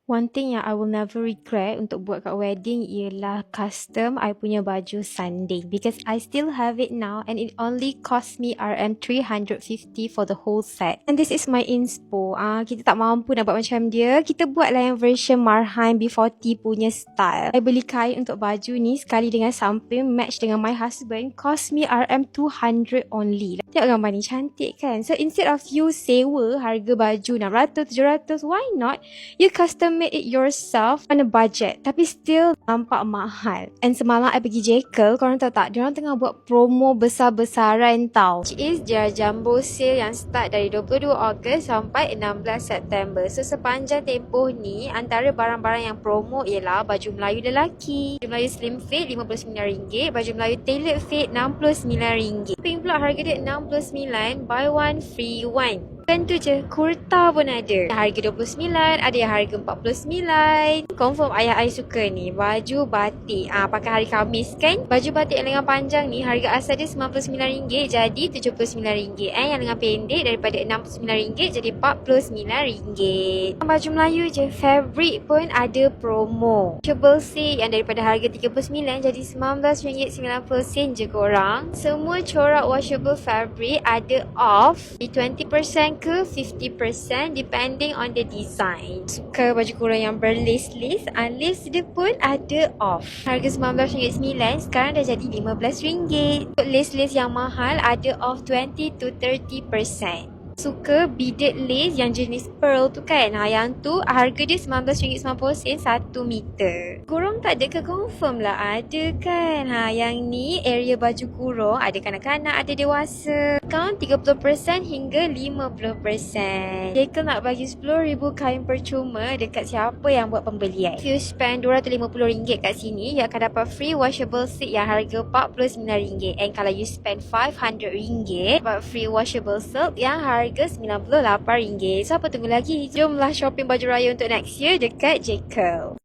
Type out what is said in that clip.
One thing yang I will never regret untuk buat kat wedding ialah custom I punya baju Sunday, because I still have it now and it only cost me RM350 for the whole set. And this is my inspo. Kita tak mampu nak buat macam dia. Kita buatlah yang version Marhaen B40 punya style. I beli kain untuk baju ni sekali dengan samping match dengan my husband, cost me RM200 only. Tengok gambar ni cantik kan? So instead of you sewa harga baju 600, 700, why not you custom made it yourself on a budget tapi still nampak mahal. And semalam I pergi Jekyll, korang tahu tak, diorang tengah buat promo besar-besaran tau, which is dia jumbo sale yang start dari 22 Ogos sampai 16 September. So sepanjang tempoh ni, antara barang-barang yang promo ialah baju Melayu lelaki, baju Melayu slim fit RM59, baju Melayu tailored fit RM69. Pink pula harga dia RM69, buy one free one. Bukan tu je, kurta pun ada. Harga RM29, ada yang harga RM49. Confirm ayah I suka ni, baju batik. Pakai hari Khamis kan? Baju batik yang lengan panjang ni, harga asal dia RM99 jadi RM79. Yang lengan pendek daripada RM69 jadi RM49. Baju Melayu je, fabric pun ada promo. Washable set yang daripada harga RM39 jadi RM19.90 je korang. Semua corak washable fabric ada off di 20% ke 50% depending on the design. Suka baju kurung yang berlace-lace, lace dia pun ada off. Harga RM19.9 sekarang dah jadi RM15. Untuk lace-lace yang mahal ada off 20 to 30%. Suka beaded lace yang jenis pearl tu kan? Yang tu harga dia RM19.90 1 meter. Kurung tak ada ke? Confirm lah ada kan? Yang ni area baju kurung ada kanak-kanak, ada dewasa. Discount 30% hingga 50%. Jekyll nak bagi RM10,000 kain percuma dekat siapa yang buat pembelian. If you spend RM250 kat sini, you akan dapat free washable set yang harga RM49. And kalau you spend RM500, dapat free washable silk yang harga RM98. So apa tunggu lagi? Jomlah shopping baju raya untuk next year dekat Jekyll.